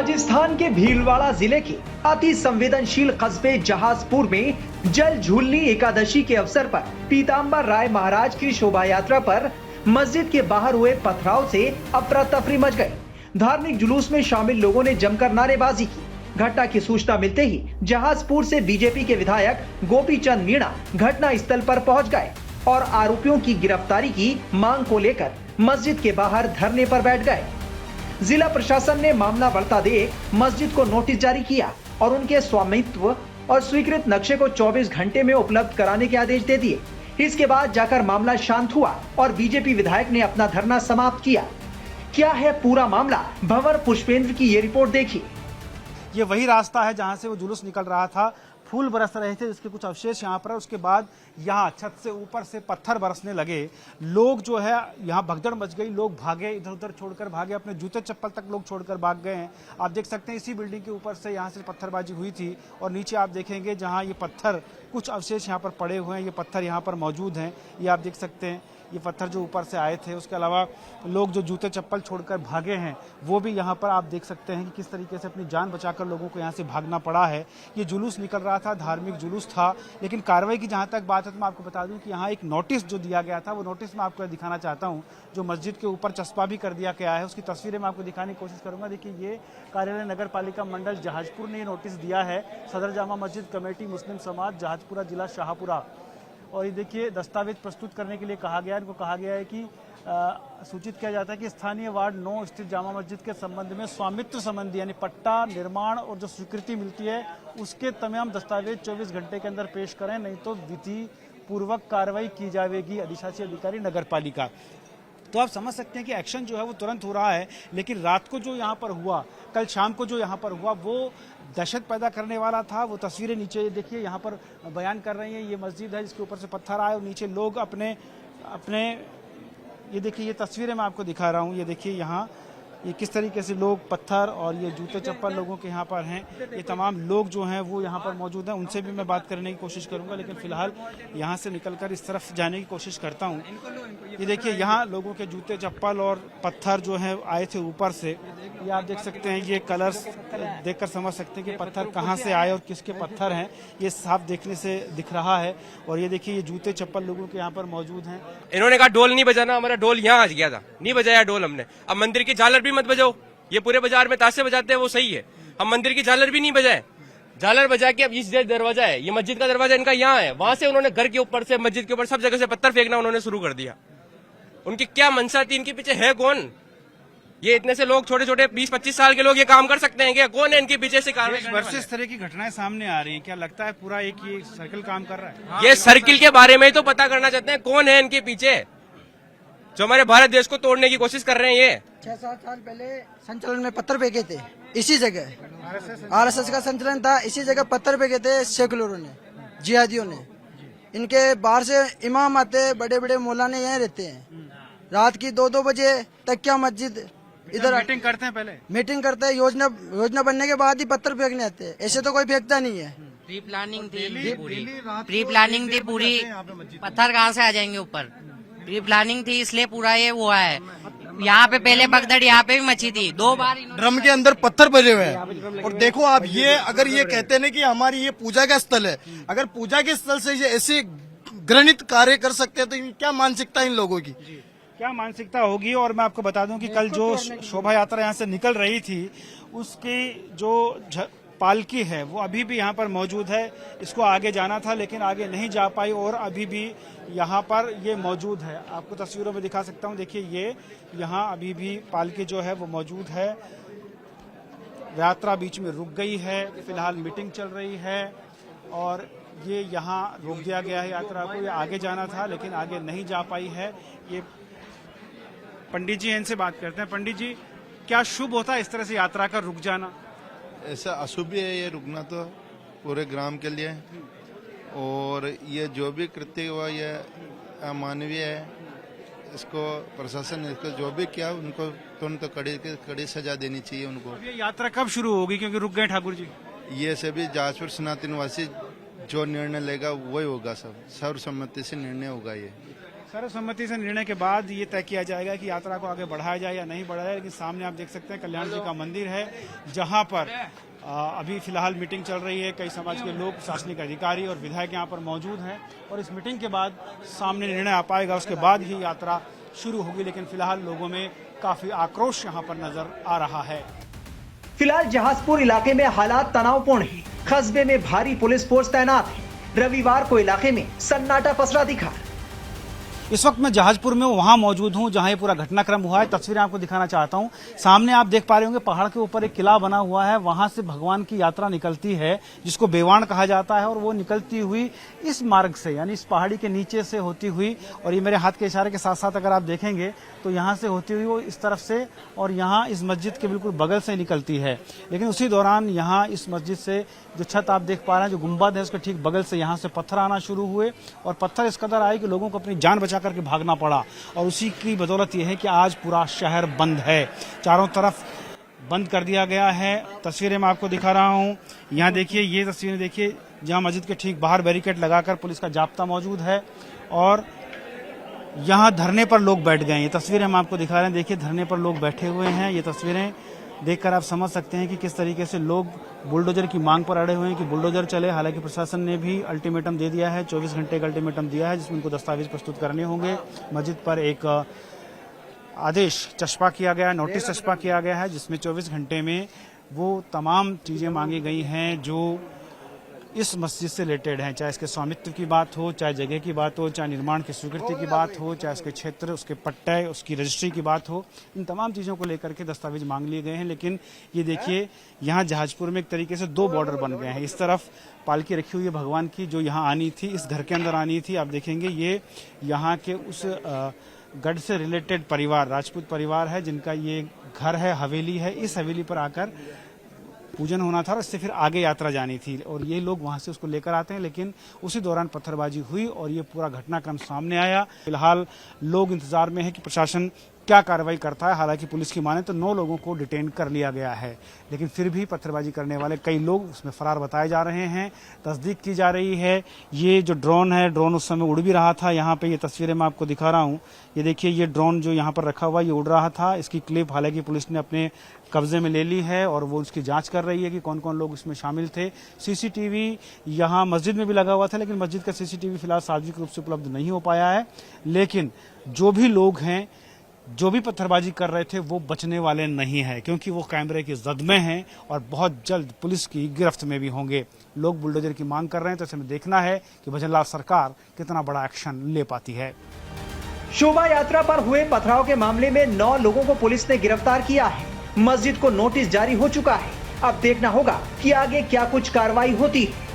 राजस्थान के भीलवाड़ा जिले के अति संवेदनशील कस्बे जहाजपुर में जल झूलनी एकादशी के अवसर पर पीताम्बर राय महाराज की शोभा यात्रा पर मस्जिद के बाहर हुए पथराव से अफरा तफरी मच गई। धार्मिक जुलूस में शामिल लोगों ने जमकर नारेबाजी की। घटना की सूचना मिलते ही जहाजपुर से बीजेपी के विधायक गोपीचंद मीणा घटना स्थल पर पहुंच गए और आरोपियों की गिरफ्तारी की मांग को लेकर मस्जिद के बाहर धरने पर बैठ गए। जिला प्रशासन ने मामला बढ़ता देख मस्जिद को नोटिस जारी किया और उनके स्वामित्व और स्वीकृत नक्शे को 24 घंटे में उपलब्ध कराने के आदेश दे दिए। इसके बाद जाकर मामला शांत हुआ और बीजेपी विधायक ने अपना धरना समाप्त किया। क्या है पूरा मामला, भंवर पुष्पेंद्र की ये रिपोर्ट देखिए। ये वही रास्ता है जहां से वो जुलूस निकल रहा था। फूल बरस रहे थे जिसके कुछ अवशेष यहाँ पर। उसके बाद यहाँ छत से ऊपर से पत्थर बरसने लगे। लोग जो है यहाँ भगदड़ मच गई। लोग भागे, इधर उधर छोड़कर भागे, अपने जूते चप्पल तक लोग छोड़कर भाग गए हैं। आप देख सकते हैं इसी बिल्डिंग के ऊपर से यहाँ से पत्थरबाजी हुई थी और नीचे आप देखेंगे जहाँ ये पत्थर कुछ अवशेष यहाँ पर पड़े हुए हैं। ये पत्थर यहाँ पर मौजूद हैं, ये आप देख सकते हैं। ये पत्थर जो ऊपर से आए थे, उसके अलावा लोग जो जूते चप्पल छोड़कर भागे हैं वो भी यहाँ पर आप देख सकते हैं कि किस तरीके से अपनी जान बचाकर लोगों को यहाँ से भागना पड़ा है। ये जुलूस निकल रहा था, धार्मिक जुलूस था, लेकिन कार्रवाई की जहाँ तक बात है तो मैं आपको बता दूं कि यहाँ एक नोटिस जो दिया गया था, वो नोटिस मैं आपको दिखाना चाहता हूँ, जो मस्जिद के ऊपर चस्पा भी कर दिया गया है। उसकी तस्वीरें मैं आपको दिखाने की कोशिश करूँगा। देखिए, ये कार्यालय नगर पालिका मंडल जहाजपुर ने ये नोटिस दिया है। सदर जामा मस्जिद कमेटी मुस्लिम समाज जहाजपुरा जिला शाहपुरा। और ये देखिए, दस्तावेज प्रस्तुत करने के लिए कहा गया है। इनको कहा गया है कि सूचित किया जाता है कि स्थानीय वार्ड 9 स्थित जामा मस्जिद के संबंध में स्वामित्व संबंधी यानी पट्टा, निर्माण और जो स्वीकृति मिलती है उसके तमाम दस्तावेज 24 घंटे के अंदर पेश करें, नहीं तो विधि पूर्वक कार्रवाई की जाएगी। अधिशासी अधिकारी नगर पालिका। तो आप समझ सकते हैं कि एक्शन जो है वो तुरंत हो रहा है, लेकिन रात को जो यहाँ पर हुआ, कल शाम को जो यहाँ पर हुआ, वो दहशत पैदा करने वाला था। वो तस्वीरें नीचे देखिए यहाँ पर बयान कर रही हैं। ये मस्जिद है जिसके ऊपर से पत्थर आए और नीचे लोग अपने ये देखिए, ये तस्वीरें मैं आपको दिखा रहा हूँ। ये देखिए यहाँ ये किस तरीके से लोग पत्थर और ये जूते चप्पल लोगों के यहाँ पर हैं। ये तमाम लोग जो हैं वो यहाँ पर मौजूद हैं। उनसे भी मैं बात करने की कोशिश करूँगा, लेकिन फिलहाल यहाँ से निकलकर इस तरफ जाने की कोशिश करता हूँ। ये देखिए, यहाँ लोगों के जूते चप्पल और पत्थर जो हैं आए थे ऊपर से। ये आप देख सकते हैं, ये कलर्स देखकर समझ सकते हैं कि पत्थर कहाँ से आए और किसके पत्थर हैं। ये साफ देखने से दिख रहा है। और ये देखिए, ये जूते चप्पल लोगों के यहाँ पर मौजूद हैं। इन्होंने कहा डोल नहीं बजाना, हमारा डोल यहाँ आ गया था, नहीं बजाया डोल हमने। अब मंदिर की झालर भी मत बजाओ। ये पूरे बाजार में ताशे बजाते हैं, वो सही है। हम मंदिर की झालर भी नहीं बजाए। झालर बजा के अब इस दरवाजा है, ये मस्जिद का दरवाजा इनका यहाँ है, वहां से उन्होंने घर के ऊपर से, मस्जिद के ऊपर सब जगह से पत्थर फेंकना उन्होंने शुरू कर दिया। उनकी क्या मंशा थी, इनके पीछे है कौन? ये इतने से लोग, छोटे छोटे 20-25 साल के लोग ये काम कर सकते हैं क्या? कौन है इनके पीछे से कार्रवाई? इस तरह की घटनाएं सामने आ रही हैं, क्या लगता है पूरा एक ये सर्किल काम कर रहा है? ये सर्किल के बारे में ही तो पता करना चाहते हैं, कौन है इनके पीछे जो हमारे भारत देश को तोड़ने की कोशिश कर रहे हैं। ये 6-7 साल पहले संचलन में पत्थर फेंके थे इसी जगह। आरएसएस का संचलन था, इसी जगह पत्थर फेंके थे सेकुलरों ने, जिहादियों ने। इनके बाहर से इमाम आते, बड़े बड़े मौलाने यहीं रहते हैं। रात की 2-2 बजे तक क्या मस्जिद इधर मीटिंग करते हैं, पहले मीटिंग करते हैं। योजना बनने के बाद ही पत्थर फेंकने आते हैं, ऐसे तो कोई फेंकता नहीं है। प्री प्लानिंग थी पूरी। पत्थर कहाँ से आ जाएंगे ऊपर? प्री प्लानिंग थी, इसलिए पूरा ये हुआ है। यहाँ पे पहले भगदड़ यहाँ पे भी मची थी 2 बार। ड्रम के अंदर पत्थर भरे हुए हैं। और देखो आप, ये अगर ये कहते हैं कि हमारी ये पूजा का स्थल है, अगर पूजा के स्थल से ये ऐसे घृणित कार्य कर सकते हैं तो क्या मानसिकता इन लोगों की, क्या मानसिकता होगी। और मैं आपको बता दूं कि कल जो शोभा यात्रा यहाँ से निकल रही थी, उसकी जो पालकी है वो अभी भी यहाँ पर मौजूद है। इसको आगे जाना था लेकिन आगे नहीं जा पाई और अभी भी यहाँ पर ये मौजूद है। आपको तस्वीरों में दिखा सकता हूँ। देखिए, ये यहाँ अभी भी पालकी जो है वो मौजूद है। यात्रा बीच में रुक गई है, फिलहाल मीटिंग चल रही है और ये यहाँ रोक दिया गया है यात्रा को। ये आगे जाना था लेकिन आगे नहीं जा पाई है। ये पंडित जी हैं, इनसे बात करते हैं। पंडित जी, क्या शुभ होता है इस तरह से यात्रा का रुक जाना? ऐसा अशुभ है ये रुकना तो पूरे ग्राम के लिए। और ये जो भी कृत्य हुआ ये अमानवीय है। इसको प्रशासन ने इसको जो भी किया उनको तुरंत कड़ी सजा देनी चाहिए उनको। ये यात्रा कब शुरू होगी, क्योंकि रुक गए ठाकुर जी? ये सभी जहाजपुर सनातनवासी जो निर्णय लेगा वही होगा, सब सर्वसम्मति से निर्णय होगा। ये सर्वसम्मति से निर्णय के बाद ये तय किया जाएगा कि यात्रा को आगे बढ़ाया जाए या नहीं बढ़ाया जाए। लेकिन सामने आप देख सकते हैं कल्याण जी का मंदिर है, जहां पर अभी फिलहाल मीटिंग चल रही है। कई समाज के लोग, प्रशासनिक अधिकारी और विधायक यहाँ पर मौजूद हैं और इस मीटिंग के बाद सामने निर्णय आ पाएगा, उसके बाद ही यात्रा शुरू होगी। लेकिन फिलहाल लोगों में काफी आक्रोश यहाँ पर नजर आ रहा है। फिलहाल जहाजपुर इलाके में हालात तनावपूर्ण है। कस्बे में भारी पुलिस फोर्स तैनात है। रविवार को इलाके में सन्नाटा पसरा दिखा। इस वक्त मैं जहाजपुर में वहां मौजूद हूं जहां ये पूरा घटनाक्रम हुआ है। तस्वीरें आपको दिखाना चाहता हूं। सामने आप देख पा रहे होंगे पहाड़ के ऊपर एक किला बना हुआ है, वहां से भगवान की यात्रा निकलती है जिसको बेवाण कहा जाता है और वो निकलती हुई इस मार्ग से, यानी इस पहाड़ी के नीचे से होती हुई, और ये मेरे हाथ के इशारे के साथ साथ अगर आप देखेंगे तो यहाँ से होती हुई वो इस तरफ से और यहाँ इस मस्जिद के बिल्कुल बगल से निकलती है। लेकिन उसी दौरान यहाँ इस मस्जिद से जो छत आप देख पा रहे हैं, जो गुंबद है, उसके ठीक बगल से यहाँ से पत्थर आना शुरू हुए और पत्थर इस कदर आए कि लोगों को अपनी जान बचा करके भागना पड़ा। और उसी की बदौलत यह है कि आज पूरा शहर बंद है, चारों तरफ बंद कर दिया गया है। तस्वीरें मैं आपको दिखा रहा हूँ। यहाँ देखिए, ये तस्वीरें देखिए जहाँ मस्जिद के ठीक बाहर बैरिकेड लगाकर पुलिस का जाब्ता मौजूद है और यहाँ धरने पर लोग बैठ गए हैं। ये तस्वीरें हम आपको दिखा रहे हैं, देखिए धरने पर लोग बैठे हुए हैं। ये तस्वीरें देखकर आप समझ सकते हैं कि किस तरीके से लोग बुलडोजर की मांग पर अड़े हुए हैं कि बुलडोजर चले। हालांकि प्रशासन ने भी अल्टीमेटम दे दिया है, 24 घंटे का अल्टीमेटम दिया है जिसमें उनको दस्तावेज प्रस्तुत करने होंगे। मस्जिद पर एक आदेश चस्पा किया गया, नोटिस चस्पा किया गया है जिसमें 24 घंटे में वो तमाम चीज़ें मांगी गई हैं जो इस मस्जिद से रिलेटेड हैं, चाहे इसके स्वामित्व की बात हो, चाहे जगह की बात हो, चाहे निर्माण की स्वीकृति की बात हो, चाहे उसके क्षेत्र, उसके पट्टे, उसकी रजिस्ट्री की बात हो। इन तमाम चीज़ों को लेकर के दस्तावेज मांग लिए गए हैं। लेकिन ये देखिए यहाँ जहाजपुर में एक तरीके से 2 बॉर्डर बन गए हैं। इस तरफ पालकी रखी हुई है भगवान की जो यहाँ आनी थी, इस घर के अंदर आनी थी। आप देखेंगे ये यहाँ के उस गढ़ से रिलेटेड परिवार, राजपूत परिवार है जिनका ये घर है, हवेली है। इस हवेली पर आकर पूजन होना था और इससे फिर आगे यात्रा जानी थी और ये लोग वहां से उसको लेकर आते हैं। लेकिन उसी दौरान पत्थरबाजी हुई और ये पूरा घटनाक्रम सामने आया। फिलहाल लोग इंतजार में है कि प्रशासन क्या कार्रवाई करता है। हालांकि पुलिस की माने तो 9 लोगों को डिटेन कर लिया गया है, लेकिन फिर भी पत्थरबाजी करने वाले कई लोग उसमें फरार बताए जा रहे हैं। तस्दीक की जा रही है। ये जो ड्रोन है, ड्रोन उस समय उड़ भी रहा था। यहाँ पे ये तस्वीरें मैं आपको दिखा रहा हूँ। ये देखिए, ये ड्रोन जो यहाँ पर रखा हुआ ये उड़ रहा था। इसकी क्लिप हालांकि पुलिस ने अपने कब्जे में ले ली है और वो उसकी जांच कर रही है कि कौन कौन लोग इसमें शामिल थे। सीसीटीवी यहाँ मस्जिद में भी लगा हुआ था, लेकिन मस्जिद का सीसीटीवी फिलहाल सार्वजनिक रूप से उपलब्ध नहीं हो पाया है। लेकिन जो भी लोग हैं, जो भी पत्थरबाजी कर रहे थे, वो बचने वाले नहीं हैं क्योंकि वो कैमरे की जद में हैं और बहुत जल्द पुलिस की गिरफ्त में भी होंगे। लोग बुलडोजर की मांग कर रहे हैं, तो इसमें देखना है कि भजनलाल सरकार कितना बड़ा एक्शन ले पाती है। शोभा यात्रा पर हुए पथराव के मामले में 9 लोगों को पुलिस ने गिरफ्तार किया है। मस्जिद को नोटिस जारी हो चुका है। अब देखना होगा कि आगे क्या कुछ कार्रवाई होती है।